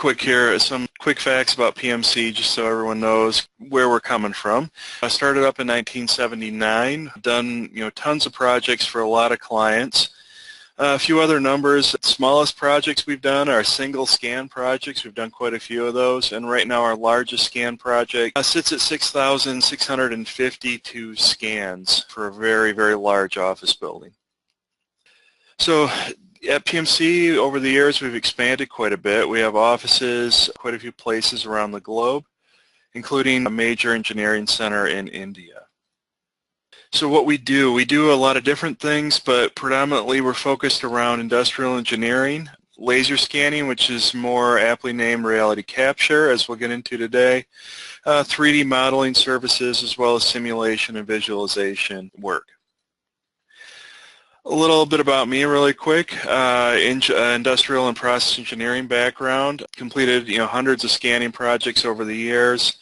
quick here, some quick facts about PMC just so everyone knows where we're coming from. I started up in 1979, done tons of projects for a lot of clients. A few other numbers, the smallest projects we've done are single scan projects. We've done quite a few of those, and right now our largest scan project sits at 6,652 scans for a very, very large office building. So at PMC, over the years, we've expanded quite a bit. We have offices quite a few places around the globe, including a major engineering center in India. So what we do a lot of different things, but predominantly we're focused around industrial engineering, laser scanning, which is more aptly named reality capture, as we'll get into today, 3D modeling services, as well as simulation and visualization work. A little bit about me really quick. Industrial and process engineering background, completed hundreds of scanning projects over the years.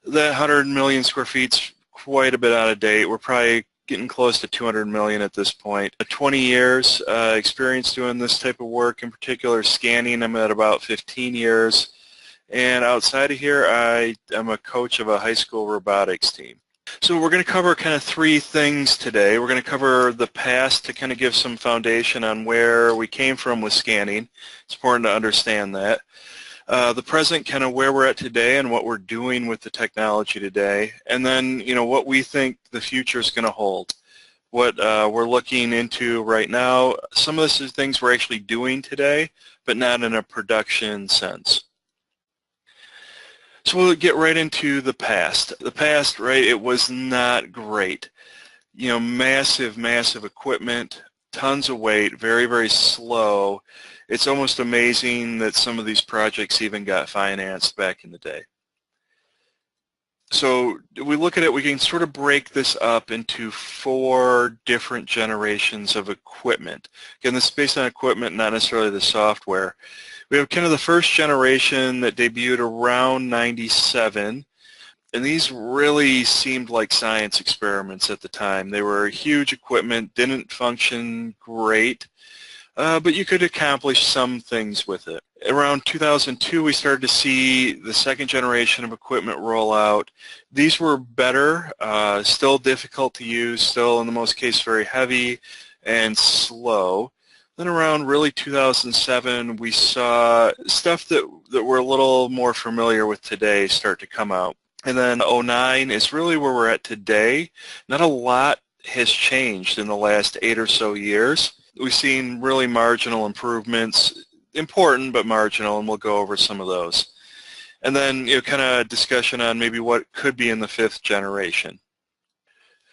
That 100 million square feet's quite a bit out of date. We're probably getting close to 200 million at this point. 20 years experience doing this type of work, in particular scanning. I'm at about 15 years. And outside of here, I am a coach of a high school robotics team. So we're going to cover kind of three things today. We're going to cover the past to kind of give some foundation on where we came from with scanning. It's important to understand that. The present, kind of where we're at today and what we're doing with the technology today, and then what we think the future is going to hold. What we're looking into right now, some of this is things we're actually doing today, but not in a production sense. So we'll get right into the past. The past, right, it was not great. Massive, massive equipment, tons of weight, very, very slow. It's almost amazing that some of these projects even got financed back in the day. So we look at it, we can sort of break this up into 4 different generations of equipment. Again, this is based on equipment, not necessarily the software. We have kind of the first generation that debuted around 97, and these really seemed like science experiments at the time. They were huge equipment, didn't function great, but you could accomplish some things with it. Around 2002, we started to see the second generation of equipment roll out. These were better, still difficult to use, still in the most case very heavy and slow. Then around really 2007, we saw stuff that we're a little more familiar with today start to come out. And then 2009 is really where we're at today. Not a lot has changed in the last 8 or so years. We've seen really marginal improvements, important but marginal, and we'll go over some of those. And then kind of discussion on maybe what could be in the 5th generation.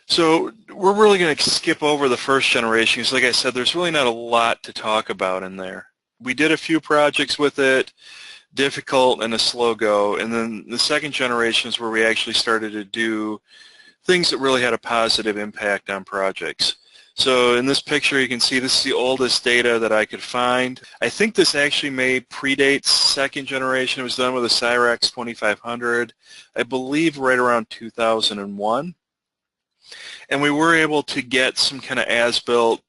So we're really going to skip over the first generation because, like I said, there's really not a lot to talk about in there. We did a few projects with it, difficult and a slow go, and then the second generation is where we actually started to do things that really had a positive impact on projects. So in this picture you can see this is the oldest data that I could find. I think this actually may predate second generation. It was done with a Cyrax 2500, I believe right around 2001. And we were able to get some kind of as-built,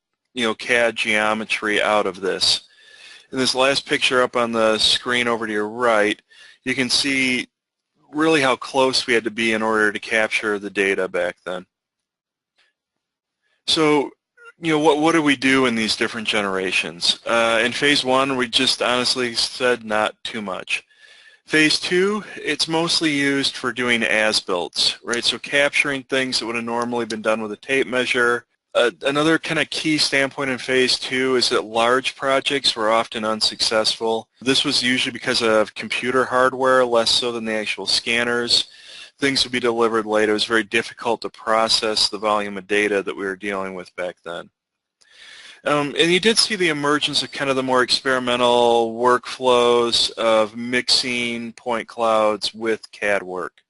CAD geometry out of this. In this last picture up on the screen over to your right, you can see really how close we had to be in order to capture the data back then. So, what do we do in these different generations? In phase 1, we just honestly said not too much. Phase 2, it's mostly used for doing as-builts, right? So capturing things that would have normally been done with a tape measure. Another kind of key standpoint in phase 2 is that large projects were often unsuccessful. This was usually because of computer hardware, less so than the actual scanners. Things would be delivered late. It was very difficult to process the volume of data that we were dealing with back then. And you did see the emergence of kind of the more experimental workflows of mixing point clouds with CAD work.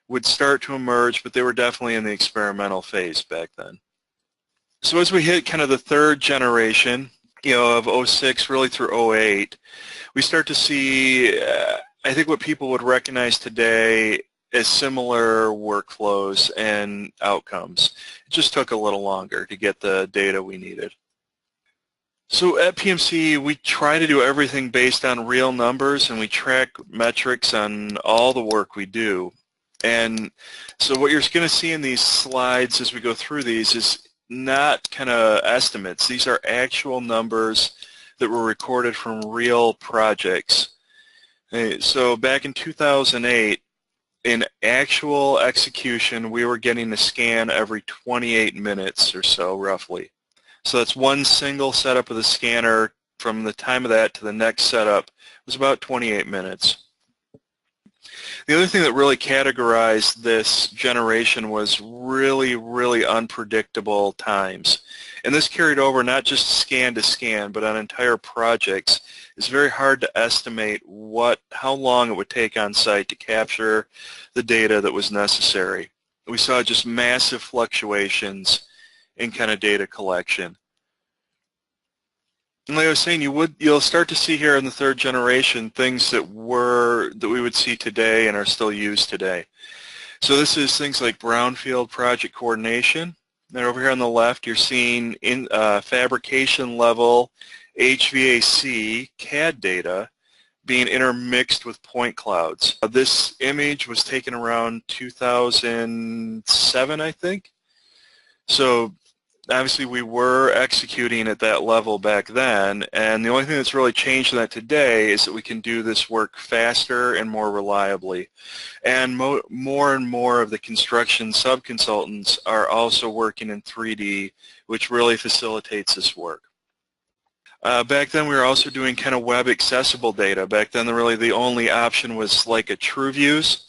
Would start to emerge, but they were definitely in the experimental phase back then. So as we hit kind of the 3rd generation, of 06 really through 08, we start to see, I think what people would recognize today as similar workflows and outcomes. It just took a little longer to get the data we needed. So at PMC, we try to do everything based on real numbers, and we track metrics on all the work we do. And so what you're going to see in these slides as we go through these is not kind of estimates. These are actual numbers that were recorded from real projects. So back in 2008, in actual execution, we were getting a scan every 28 minutes or so, roughly. So that's one single setup of the scanner. From the time of that to the next setup was about 28 minutes. The other thing that really categorized this generation was really, really unpredictable times. And this carried over not just scan to scan, but on entire projects. It's very hard to estimate how long it would take on site to capture the data that was necessary. We saw just massive fluctuations in kind of data collection. And like I was saying, you'll start to see here in the third generation things that we would see today and are still used today. So this is things like brownfield project coordination. And over here on the left, you're seeing in fabrication level HVAC CAD data being intermixed with point clouds. This image was taken around 2007, I think. So obviously we were executing at that level back then, and the only thing that's really changed in that today is that we can do this work faster and more reliably. And more and more of the construction sub-consultants are also working in 3D, which really facilitates this work. Back then we were also doing kind of web accessible data. Back then really the only option was like a TrueViews.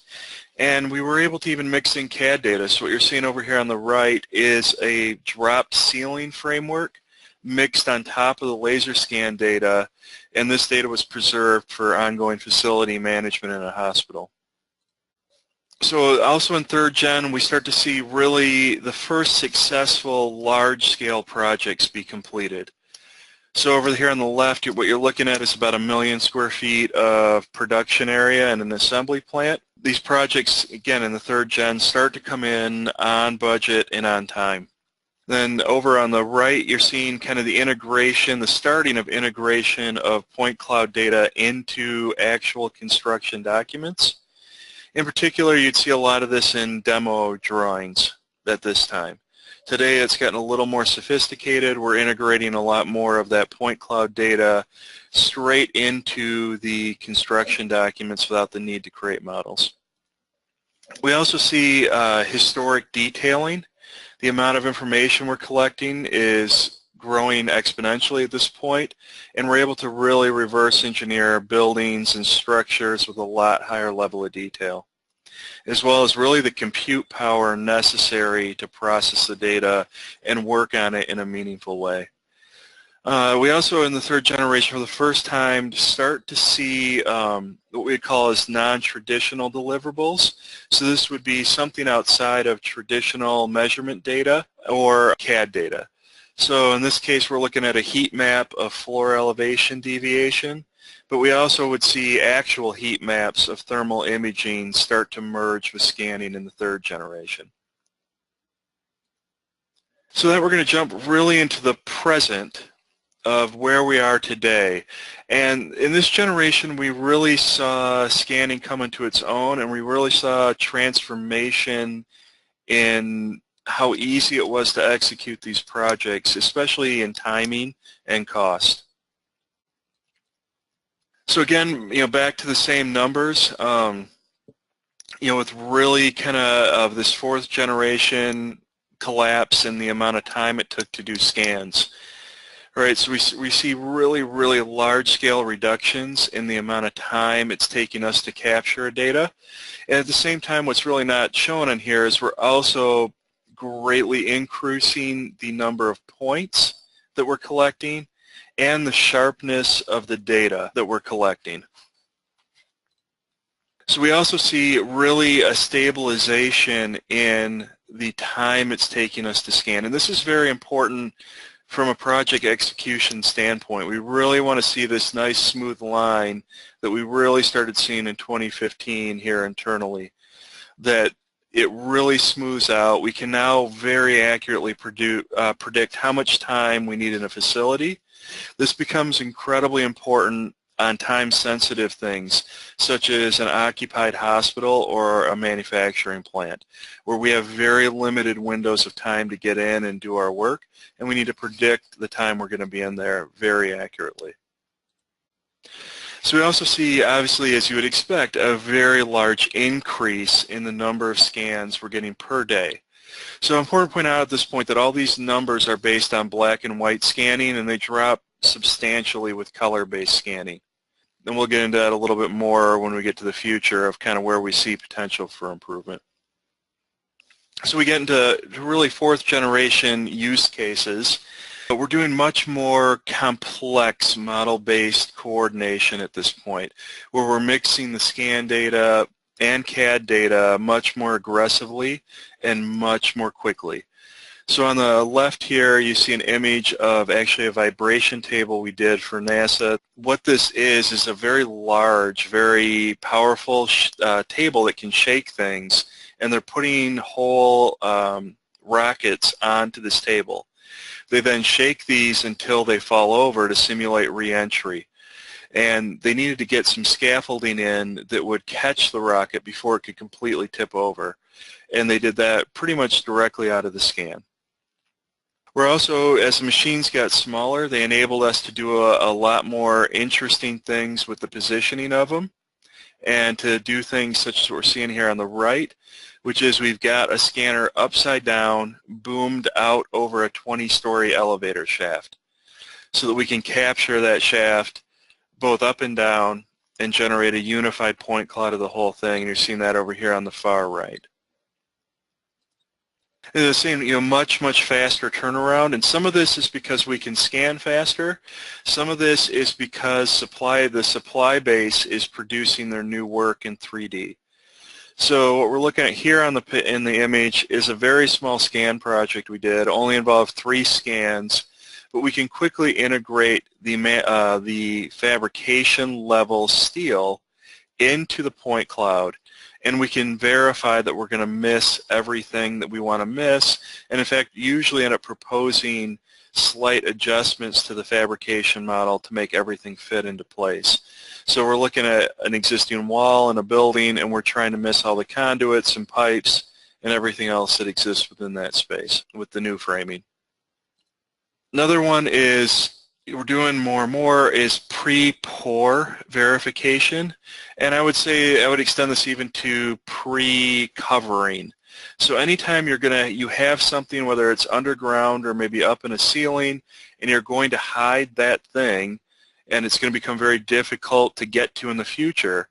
And we were able to even mix in CAD data. So what you're seeing over here on the right is a dropped ceiling framework mixed on top of the laser scan data, and this data was preserved for ongoing facility management in a hospital. So also in third gen, we start to see really the first successful large-scale projects be completed. So over here on the left, what you're looking at is about 1 million square feet of production area and an assembly plant. These projects, again, in the third gen, start to come in on budget and on time. Then over on the right, you're seeing kind of the integration, the starting of integration of point cloud data into actual construction documents. In particular, you'd see a lot of this in demo drawings at this time. Today it's gotten a little more sophisticated. We're integrating a lot more of that point cloud data straight into the construction documents without the need to create models. We also see historic detailing. The amount of information we're collecting is growing exponentially at this point, and we're able to really reverse engineer buildings and structures with a lot higher level of detail, as well as really the compute power necessary to process the data and work on it in a meaningful way. We also, in the third generation, for the first time, start to see what we call as non-traditional deliverables. So this would be something outside of traditional measurement data or CAD data. So in this case, we're looking at a heat map of floor elevation deviation, but we also would see actual heat maps of thermal imaging start to merge with scanning in the third generation. So that we're going to jump really into the present of where we are today. And in this generation, we really saw scanning come into its own, and we really saw transformation in how easy it was to execute these projects, especially in timing and cost. So again, back to the same numbers, with really kind of this fourth generation collapse in the amount of time it took to do scans. All right, so we see really, really large-scale reductions in the amount of time it's taking us to capture data. And at the same time, what's really not shown on here is we're also greatly increasing the number of points that we're collecting and the sharpness of the data that we're collecting. So we also see really a stabilization in the time it's taking us to scan. And this is very important from a project execution standpoint. We really want to see this nice smooth line that we really started seeing in 2015 here internally, that it really smooths out. We can now very accurately predict how much time we need in a facility This becomes incredibly important on time-sensitive things, such as an occupied hospital or a manufacturing plant, where we have very limited windows of time to get in and do our work, and we need to predict the time we're going to be in there very accurately. So we also see, obviously, as you would expect, a very large increase in the number of scans we're getting per day. So important to point out at this point that all these numbers are based on black and white scanning, and they drop substantially with color-based scanning. And we'll get into that a little bit more when we get to the future of kind of where we see potential for improvement. So we get into really fourth generation use cases. But we're doing much more complex model-based coordination at this point, where we're mixing the scan data and CAD data much more aggressively and much more quickly. So on the left here, you see an image of actually a vibration table we did for NASA. What this is a very large, very powerful table that can shake things, and they're putting whole rockets onto this table. They then shake these until they fall over to simulate re-entry. And they needed to get some scaffolding in that would catch the rocket before it could completely tip over. And they did that pretty much directly out of the scan. We're also, as the machines got smaller, they enabled us to do a lot more interesting things with the positioning of them, and to do things such as what we're seeing here on the right, which is we've got a scanner upside down, boomed out over a 20-story elevator shaft, so that we can capture that shaft both up and down and generate a unified point cloud of the whole thing. And you're seeing that over here on the far right. And the same, much faster turnaround, and some of this is because we can scan faster. Some of this is because the supply base is producing their new work in 3D. So what we're looking at here in the image is a very small scan project we did, only involved 3 scans, but we can quickly integrate the fabrication level steel into the point cloud, and we can verify that we're going to miss everything that we want to miss, and in fact usually end up proposing slight adjustments to the fabrication model to make everything fit into place. So we're looking at an existing wall in a building, and we're trying to miss all the conduits and pipes and everything else that exists within that space with the new framing. Another one is we're doing more and more is pre-pour verification, and I would say I would extend this even to pre-covering. So anytime you have something, whether it's underground or maybe up in a ceiling, and you're going to hide that thing, and it's going to become very difficult to get to in the future,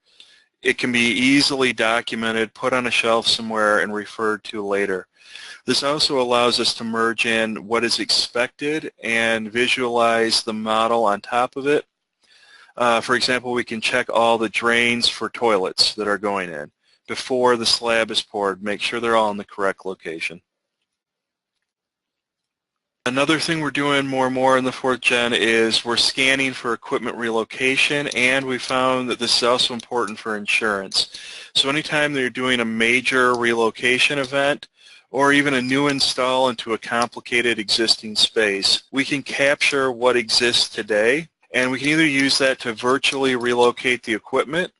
it can be easily documented, put on a shelf somewhere, and referred to later. This also allows us to merge in what is expected and visualize the model on top of it. For example, we can check all the drains for toilets that are going in before the slab is poured, make sure they're all in the correct location. Another thing we're doing more and more in the 4th gen is we're scanning for equipment relocation, and we found that this is also important for insurance. So anytime that you're doing a major relocation event or even a new install into a complicated existing space, we can capture what exists today, and we can either use that to virtually relocate the equipment,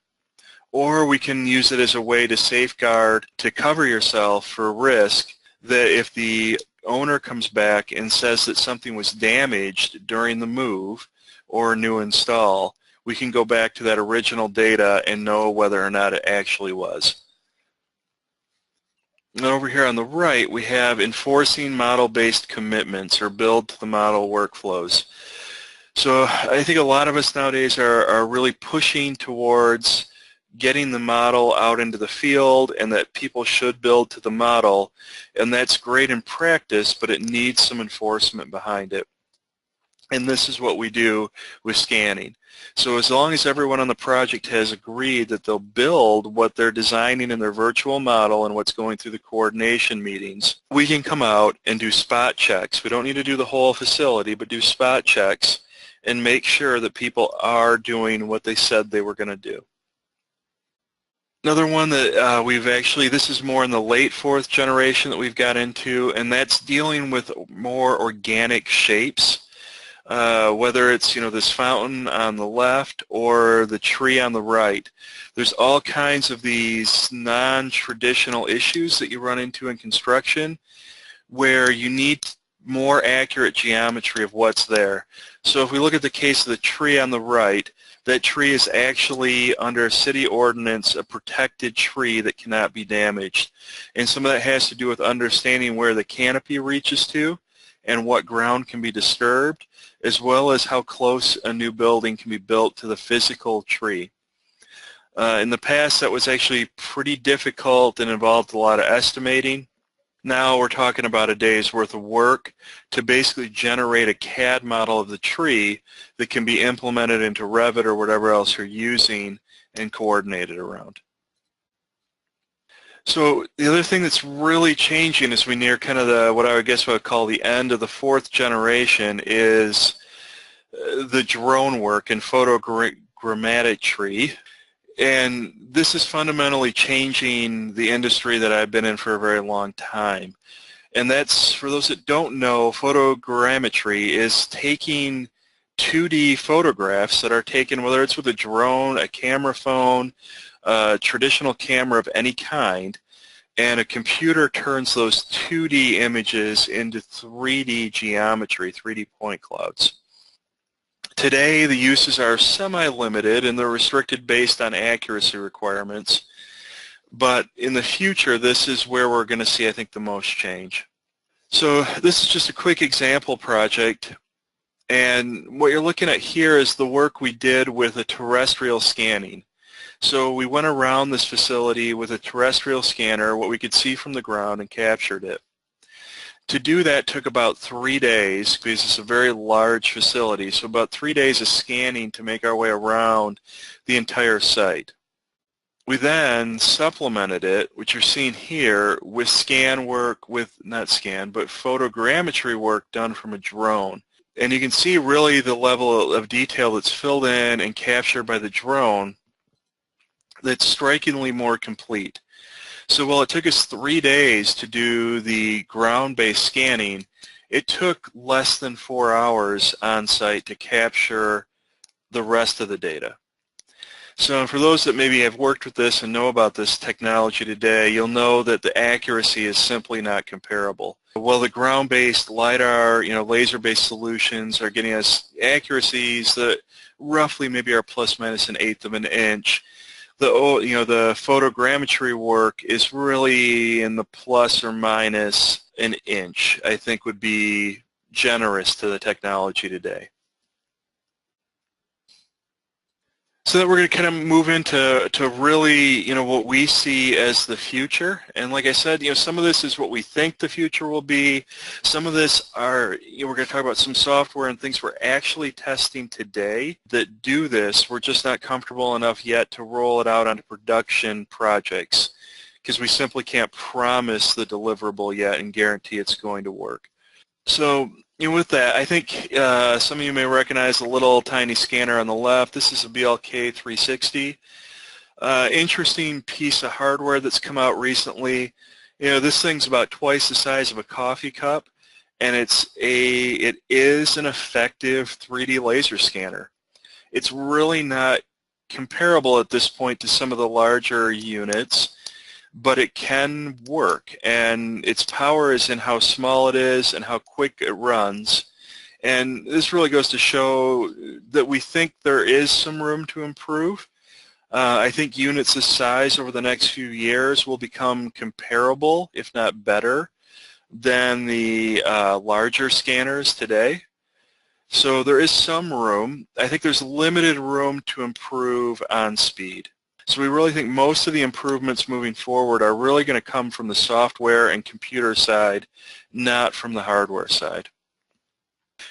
or we can use it as a way to safeguard, to cover yourself for risk that if the owner comes back and says that something was damaged during the move or a new install, we can go back to that original data and know whether or not it actually was. And over here on the right, we have enforcing model-based commitments or build to the model workflows. So I think a lot of us nowadays are really pushing towards getting the model out into the field, and that people should build to the model, and that's great in practice, but it needs some enforcement behind it. And this is what we do with scanning. So as long as everyone on the project has agreed that they'll build what they're designing in their virtual model and what's going through the coordination meetings, we can come out and do spot checks. We don't need to do the whole facility, but do spot checks and make sure that people are doing what they said they were going to do. Another one that this is more in the late 4th generation that we've got into, and that's dealing with more organic shapes. whether it's this fountain on the left or the tree on the right. There's all kinds of these non-traditional issues that you run into in construction where you need more accurate geometry of what's there. So if we look at the case of the tree on the right, that tree is actually under city ordinance a protected tree that cannot be damaged. And some of that has to do with understanding where the canopy reaches to and what ground can be disturbed, as well as how close a new building can be built to the physical tree. In the past, that was actually pretty difficult and involved a lot of estimating. Now we're talking about a day's worth of work to basically generate a CAD model of the tree that can be implemented into Revit or whatever else you're using and coordinated around. So the other thing that's really changing as we near kind of what I would call the end of the fourth generation is the drone work and photogrammetry. And this is fundamentally changing the industry that I've been in for a very long time. And that's, for those that don't know, photogrammetry is taking 2D photographs that are taken, whether it's with a drone, a camera phone, a traditional camera of any kind, and a computer turns those 2D images into 3D geometry, 3D point clouds. Today, the uses are semi-limited and they're restricted based on accuracy requirements. But in the future, this is where we're going to see, I think, the most change. So this is just a quick example project. And what you're looking at here is the work we did with a terrestrial scanning. So we went around this facility with a terrestrial scanner, what we could see from the ground, and captured it. To do that took about 3 days because it's a very large facility, so about 3 days of scanning to make our way around the entire site. We then supplemented it, which you're seeing here, with scan work, not scan, but photogrammetry work done from a drone. And you can see really the level of detail that's filled in and captured by the drone that's strikingly more complete. So while it took us 3 days to do the ground-based scanning, it took less than 4 hours on site to capture the rest of the data. So for those that maybe have worked with this and know about this technology today, you'll know that the accuracy is simply not comparable. While the ground-based LiDAR, laser-based solutions are getting us accuracies that roughly maybe are plus minus 1/8 of an inch, the photogrammetry work is really in the plus or minus an inch, I think would be generous to the technology today. So that we're going to kind of move into really, what we see as the future. And like I said, some of this is what we think the future will be. Some of this are, we're going to talk about some software and things we're actually testing today that do this. We're just not comfortable enough yet to roll it out onto production projects because we simply can't promise the deliverable yet and guarantee it's going to work. So, with that, I think some of you may recognize the little tiny scanner on the left. This is a BLK 360. Interesting piece of hardware that's come out recently. This thing's about twice the size of a coffee cup, and it is an effective 3D laser scanner. It's really not comparable at this point to some of the larger units, but it can work, and its power is in how small it is and how quick it runs. And this really goes to show that we think there is some room to improve. I think units this size over the next few years will become comparable, if not better, than the larger scanners today. So there is some room. I think there's limited room to improve on speed. So we really think most of the improvements moving forward are really going to come from the software and computer side, not from the hardware side.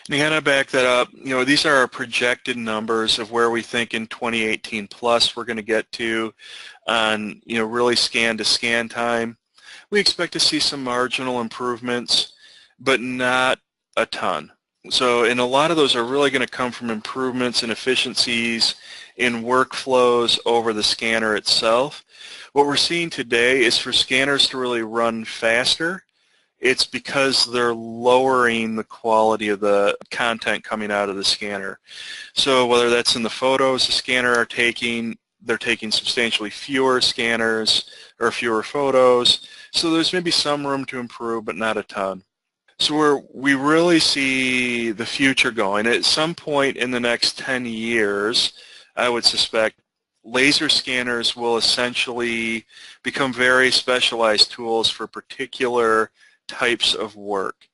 And to kind of back that up, these are our projected numbers of where we think in 2018 plus we're going to get to on, really scan to scan time. We expect to see some marginal improvements, but not a ton. So, and a lot of those are really going to come from improvements and efficiencies in workflows over the scanner itself. What we're seeing today is for scanners to really run faster it's because they're lowering the quality of the content coming out of the scanner. So whether that's in the photos the scanner are taking, they're taking substantially fewer scanners or fewer photos. So there's maybe some room to improve, but not a ton. So where we really see the future going, at some point in the next 10 years, I would suspect laser scanners will essentially become very specialized tools for particular types of work.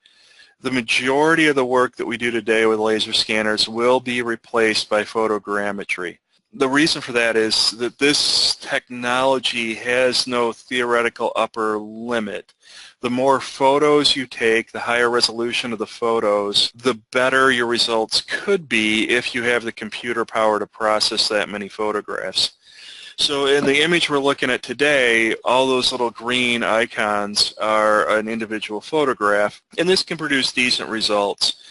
The majority of the work that we do today with laser scanners will be replaced by photogrammetry. The reason for that is that this technology has no theoretical upper limit. The more photos you take, the higher resolution of the photos, the better your results could be if you have the computer power to process that many photographs. So in the image we're looking at today, all those little green icons are an individual photograph, and this can produce decent results.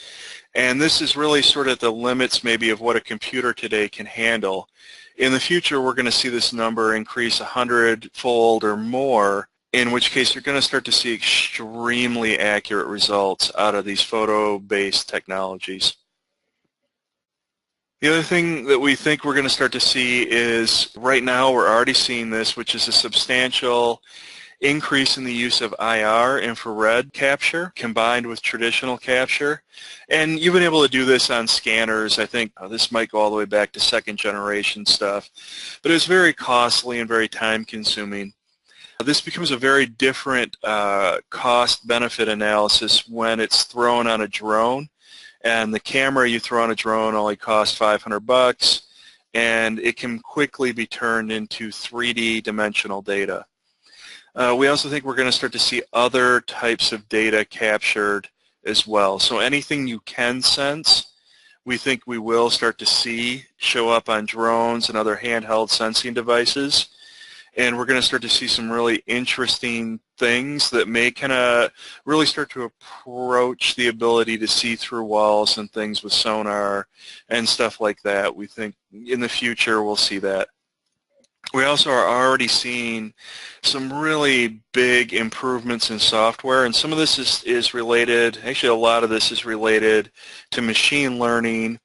And this is really sort of the limits maybe of what a computer today can handle. In the future, we're going to see this number increase 100-fold or more, in which case you're going to start to see extremely accurate results out of these photo-based technologies. The other thing that we think we're going to start to see is, right now we're already seeing this, which is a substantial increase in the use of IR, infrared capture, combined with traditional capture. And you've been able to do this on scanners. I think this might go all the way back to second generation stuff. But it's very costly and very time consuming. This becomes a very different cost-benefit analysis when it's thrown on a drone. And the camera you throw on a drone only costs $500, and it can quickly be turned into 3D dimensional data. We also think we're going to start to see other types of data captured as well. So anything you can sense, we think we will start to see show up on drones and other handheld sensing devices. And we're going to start to see some really interesting things that may kind of really start to approach the ability to see through walls and things with sonar and stuff like that. We think in the future we'll see that. We also are already seeing some really big improvements in software, and some of this is related, actually a lot of this is related to machine learning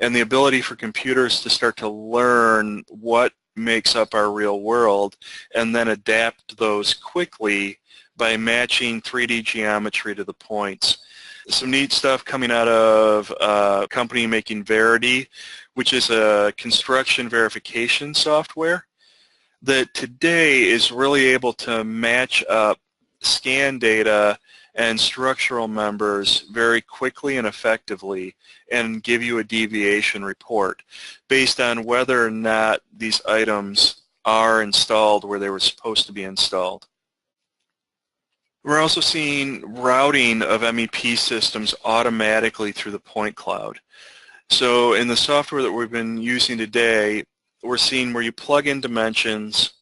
and the ability for computers to start to learn what makes up our real world and then adapt those quickly by matching 3D geometry to the points. Some neat stuff coming out of a company making Verity, which is a construction verification software that today is really able to match up scan data and structural members very quickly and effectively and give you a deviation report based on whether or not these items are installed where they were supposed to be installed. We're also seeing routing of MEP systems automatically through the point cloud. So in the software that we've been using today, we're seeing where you plug in dimensions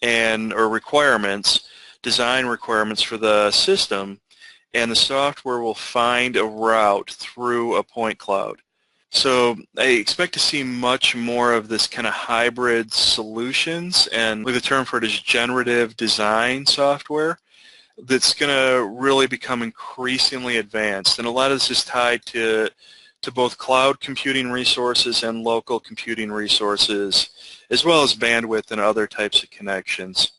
or requirements, design requirements for the system, and the software will find a route through a point cloud. So I expect to see much more of this kind of hybrid solutions, and the term for it is generative design software, that's going to really become increasingly advanced. And a lot of this is tied to both cloud computing resources and local computing resources, as well as bandwidth and other types of connections.